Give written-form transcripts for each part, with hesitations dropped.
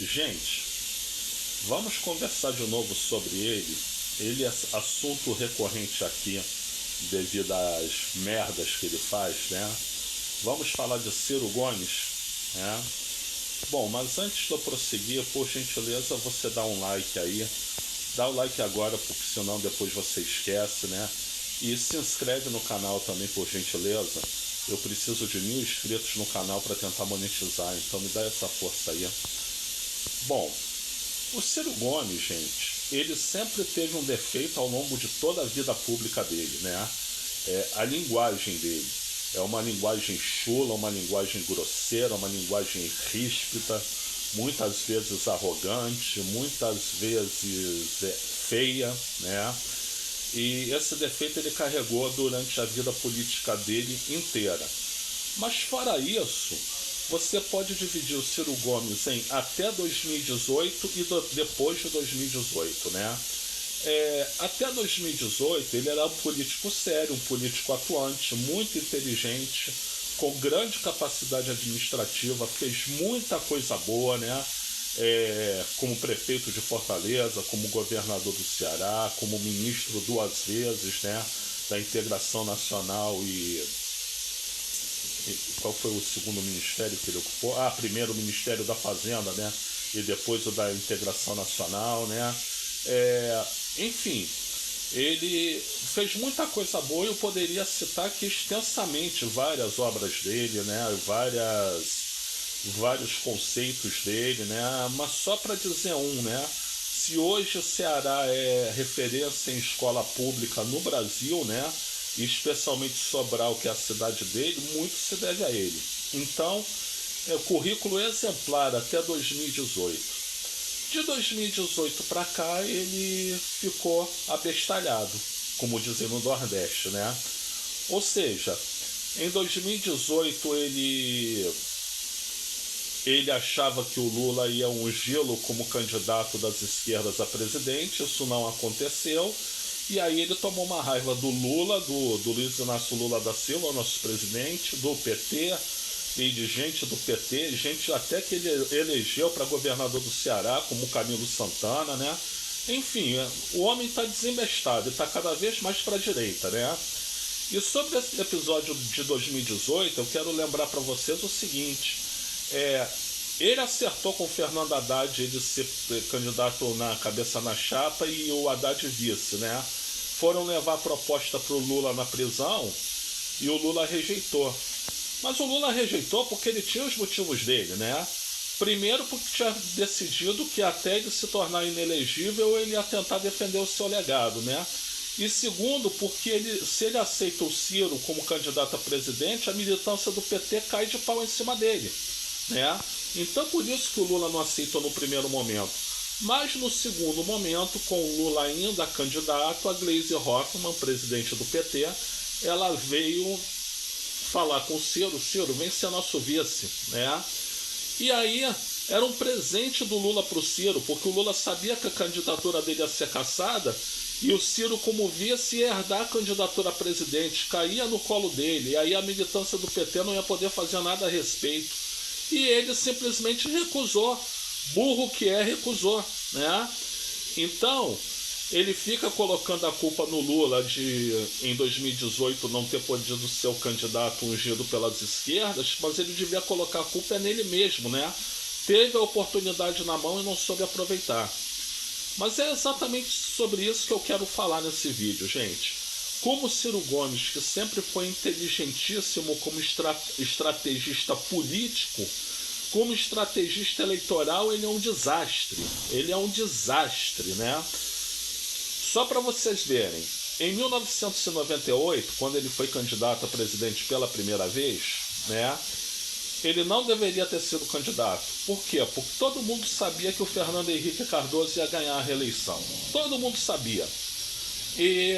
Gente, vamos conversar de novo sobre ele. Ele é assunto recorrente aqui devido às merdas que ele faz, né? Vamos falar de Ciro Gomes, né? Bom, mas antes de eu prosseguir, por gentileza, você dá um like aí. Dá o like agora, porque senão depois você esquece, né? E se inscreve no canal também, por gentileza. Eu preciso de 1000 inscritos no canal para tentar monetizar, então me dá essa força aí. Bom, o Ciro Gomes, gente, ele sempre teve um defeito ao longo de toda a vida pública dele, né? A linguagem dele é uma linguagem chula, uma linguagem grosseira, uma linguagem ríspida, muitas vezes arrogante, muitas vezes feia, né? E esse defeito ele carregou durante a vida política dele inteira. Mas fora isso, você pode dividir o Ciro Gomes em até 2018 e depois de 2018, né? Até 2018 ele era um político sério, um político atuante, muito inteligente, com grande capacidade administrativa, fez muita coisa boa, né? Como prefeito de Fortaleza, como governador do Ceará, como ministro 2 vezes, né? Da integração nacional e qual foi o segundo ministério que ele ocupou? Primeiro o Ministério da Fazenda, né? E depois o da integração nacional, né? Enfim, ele fez muita coisa boa e eu poderia citar aqui extensamente várias obras dele, né? Vários conceitos dele, né? Mas só para dizer né? Se hoje o Ceará é referência em escola pública no Brasil, né? E especialmente Sobral, que é a cidade dele, muito se deve a ele. Então, currículo exemplar até 2018. De 2018 para cá, ele ficou abestalhado, como dizem no Nordeste, né? Ou seja, em 2018 ele achava que o Lula ia ungí-lo como candidato das esquerdas a presidente, isso não aconteceu, e aí ele tomou uma raiva do Lula, do Luiz Inácio Lula da Silva, nosso presidente, do PT, e de gente do PT, gente até que ele elegeu para governador do Ceará, como Camilo Santana, né? Enfim, o homem está desembestado, está cada vez mais para a direita, né? E sobre esse episódio de 2018, eu quero lembrar para vocês o seguinte, ele acertou com o Fernando Haddad ele ser candidato na cabeça na chapa e o Haddad vice, né? Foram levar a proposta para o Lula na prisão e o Lula rejeitou. Mas o Lula rejeitou porque ele tinha os motivos dele, né? Primeiro porque tinha decidido que até ele se tornar inelegível ele ia tentar defender o seu legado, né? E segundo porque se ele aceita o Ciro como candidato a presidente, a militância do PT cai de pau em cima dele, né? Então por isso que o Lula não aceitou no primeiro momento. Mas no segundo momento, com o Lula ainda candidato, a Gleisi Hoffmann, presidente do PT, ela veio falar com o Ciro, vem ser nosso vice, né? E aí era um presente do Lula para o Ciro, porque o Lula sabia que a candidatura dele ia ser cassada e o Ciro, como vice, ia herdar a candidatura a presidente, caía no colo dele, e aí a militância do PT não ia poder fazer nada a respeito. E ele simplesmente recusou, burro que recusou, né? Então ele fica colocando a culpa no Lula de, em 2018, não ter podido ser o candidato ungido pelas esquerdas, mas ele devia colocar a culpa nele mesmo, né? Teve a oportunidade na mão e não soube aproveitar. Mas é exatamente sobre isso que eu quero falar nesse vídeo, gente. Como o Ciro Gomes, que sempre foi inteligentíssimo como estrategista político, como estrategista eleitoral, ele é um desastre. Ele é um desastre, né? Só para vocês verem, em 1998, quando ele foi candidato a presidente pela primeira vez, né, ele não deveria ter sido candidato. Por quê? Porque todo mundo sabia que o Fernando Henrique Cardoso ia ganhar a reeleição. Todo mundo sabia. E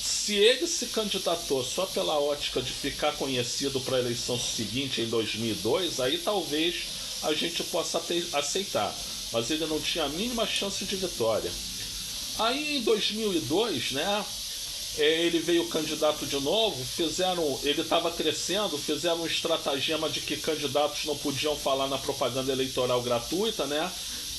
se ele se candidatou só pela ótica de ficar conhecido para a eleição seguinte, em 2002, aí talvez a gente possa aceitar. Mas ele não tinha a mínima chance de vitória. Aí em 2002, né, ele veio candidato de novo, ele estava crescendo, fizeram um estratagema de que candidatos não podiam falar na propaganda eleitoral gratuita, né?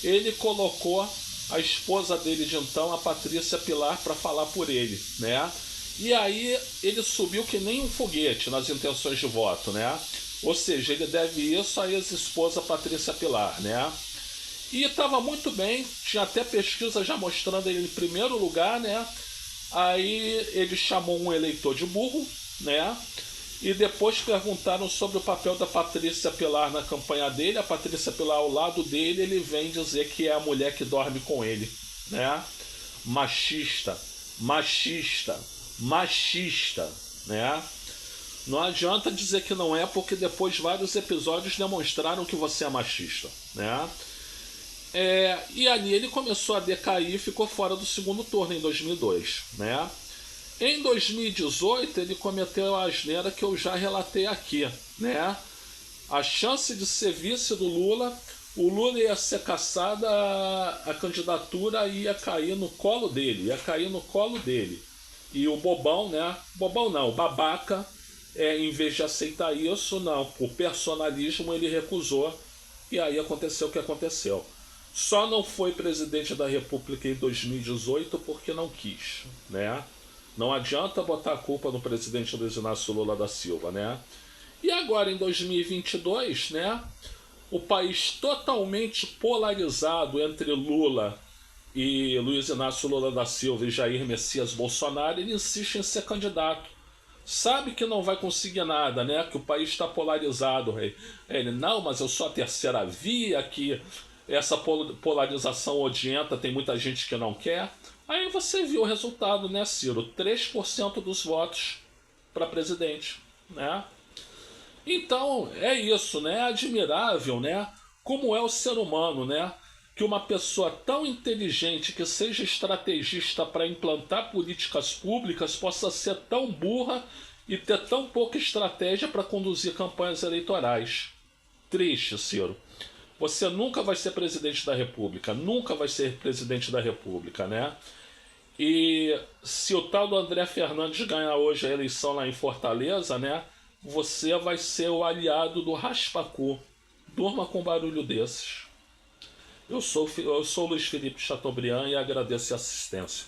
Ele colocou a esposa dele de então, a Patrícia Pilar, para falar por ele, né? E aí ele subiu que nem um foguete nas intenções de voto, né? Ou seja, ele deve isso à ex-esposa Patrícia Pilar, né? E estava muito bem, tinha até pesquisa já mostrando ele em primeiro lugar, né? Aí ele chamou um eleitor de burro, né? E depois perguntaram sobre o papel da Patrícia Pilar na campanha dele. A Patrícia Pilar ao lado dele, ele vem dizer que é a mulher que dorme com ele, né? Machista, machista, machista, né? Não adianta dizer que não é, porque depois vários episódios demonstraram que você é machista, né? E ali ele começou a decair e ficou fora do segundo turno em 2002, né? Em 2018 ele cometeu a asneira que eu já relatei aqui, né? A chance de ser vice do Lula, o Lula ia ser caçado, a candidatura ia cair no colo dele, E o bobão, né? Bobão não, o babaca, em vez de aceitar isso, não, por personalismo ele recusou, e aí aconteceu o que aconteceu. Só não foi presidente da República em 2018 porque não quis, né? Não adianta botar a culpa no presidente Luiz Inácio Lula da Silva, né? E agora em 2022, né? O país totalmente polarizado entre Lula e Luiz Inácio Lula da Silva e Jair Messias Bolsonaro, ele insiste em ser candidato. Sabe que não vai conseguir nada, né? Que o país está polarizado. Ele, não, mas eu sou a terceira via, que essa polarização odienta tem muita gente que não quer. Aí você viu o resultado, né, Ciro? 3% dos votos para presidente, né? Então, é isso, né? É admirável, né? Como é o ser humano, né? Que uma pessoa tão inteligente, que seja estrategista para implantar políticas públicas, possa ser tão burra e ter tão pouca estratégia para conduzir campanhas eleitorais. Triste, Ciro. Você nunca vai ser presidente da República, nunca vai ser presidente da República, né? E se o tal do André Fernandes ganhar hoje a eleição lá em Fortaleza, né? Você vai ser o aliado do Raspacu. Durma com barulho desses. Eu sou Luiz Felipe Chateaubriand e agradeço a assistência.